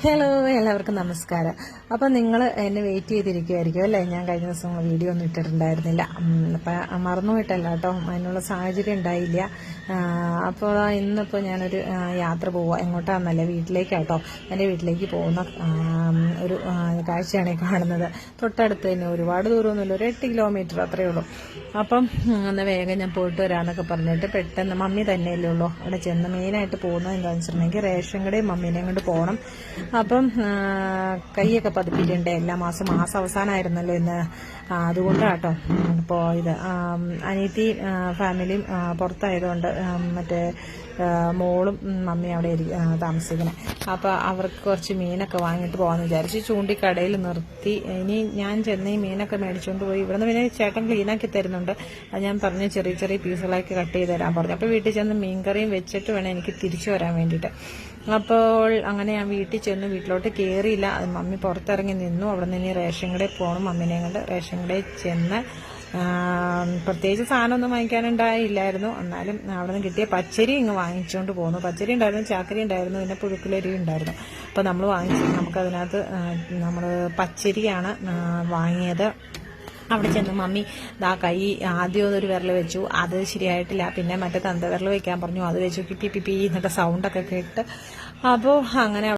Hello, എല്ലാവർക്കും നമസ്കാരം. അപ്പം നിങ്ങൾ എന്നെ വെയിറ്റ് ചെയ്തിരിക്കുമായിരിക്കും അല്ലേ? ഞാൻ കഴിഞ്ഞ ദിവസം വീഡിയോ ഒന്നും ഇട്ടിട്ടുണ്ടായിരുന്നില്ല. അപ്പം മറന്നുപോയിട്ടല്ല കേട്ടോ, അതിനുള്ള സാഹചര്യം ഉണ്ടായില്ല. അപ്പോൾ ഇന്നിപ്പോൾ ഞാനൊരു യാത്ര പോവുക. എങ്ങോട്ടാണെന്നല്ല, വീട്ടിലേക്കാട്ടോ. എൻ്റെ വീട്ടിലേക്ക് പോകുന്ന ഒരു കാഴ്ചയാണ് ഈ കാണുന്നത്. തൊട്ടടുത്ത് തന്നെ, ഒരുപാട് ദൂരമൊന്നുമില്ല, ഒരു 8 കിലോമീറ്റർ അത്രയേ ഉള്ളൂ. അപ്പം ഒന്ന് വേഗം ഞാൻ പോയിട്ട് വരാമെന്നൊക്കെ പറഞ്ഞിട്ട് പെട്ടെന്ന് മമ്മി തന്നെയല്ലേ ഉള്ളൂ അവിടെ ചെന്ന്. മെയിനായിട്ട് പോകുന്നത് എന്താണെന്ന് വെച്ചിട്ടുണ്ടെങ്കിൽ റേഷൻ കടയും മമ്മീനെയും കൊണ്ട് പോകണം. അപ്പം കൈയൊക്കെ പതിപ്പിക്കണ്ടേ, എല്ലാ മാസം അവസാനമായിരുന്നല്ലോ ഇന്ന്. അതുകൊണ്ടാട്ടോ പോയത്. അനിയത്തി ഫാമിലിയും പുറത്തായതുകൊണ്ട് മറ്റേ മോളും മമ്മി അവിടെ താമസിക്കുന്നത്. അപ്പോൾ അവർക്ക് കുറച്ച് മീനൊക്കെ വാങ്ങിയിട്ട് പോകാമെന്ന് വിചാരിച്ച് ചൂണ്ടിക്കടയിൽ നിർത്തി. ഇനി ഞാൻ ചെന്ന് ഈ മീനൊക്കെ മേടിച്ചുകൊണ്ട് പോയി. ഇവിടുന്ന് പിന്നെ ചേട്ടൻ ക്ലീനാക്കി തരുന്നുണ്ട്. അത് ഞാൻ പറഞ്ഞ് ചെറിയ ചെറിയ പീസുകളാക്കി കട്ട് ചെയ്ത് തരാൻ പറഞ്ഞു. അപ്പോൾ വീട്ടിൽ ചെന്ന് മീൻകറിയും വെച്ചിട്ട് വേണം എനിക്ക് തിരിച്ചു വരാൻ വേണ്ടിയിട്ട്. അപ്പോൾ അങ്ങനെ ഞാൻ വീട്ടിൽ ചെന്ന് വീട്ടിലോട്ട് കയറിയില്ല. മമ്മി പുറത്തിറങ്ങി നിന്നു. അവിടെ നിന്ന് ഇനി റേഷൻ കടയിൽ പോകണം. മമ്മീനെ കൊണ്ട് റേഷൻ കടയിൽ ചെന്ന് പ്രത്യേകിച്ച് സാധനമൊന്നും വാങ്ങിക്കാനുണ്ടായില്ലായിരുന്നു. എന്നാലും അവിടെ നിന്ന് കിട്ടിയ പച്ചരി ഇങ്ങ് വാങ്ങിച്ചുകൊണ്ട് പോന്നു. പച്ചരി ഉണ്ടായിരുന്നു, ചാക്കരി ഉണ്ടായിരുന്നു, പിന്നെ പുഴുക്കുലരി ഉണ്ടായിരുന്നു. അപ്പോൾ നമ്മൾ വാങ്ങിച്ചു. നമുക്കതിനകത്ത് നമ്മൾ പച്ചരിയാണ് വാങ്ങിയത്. അവിടെ ചെന്ന് മമ്മി കൈ ആദ്യം ഒരു വിരൽ വെച്ചു, അത് ശരിയായിട്ടില്ല. പിന്നെ മറ്റേ തന്ത വിരൽ വെക്കാൻ പറഞ്ഞു, അത് വെച്ചു. പിപ്പി പിപ്പി എന്നിട്ട് സൗണ്ടൊക്കെ കേട്ട്. അപ്പോൾ അങ്ങനെ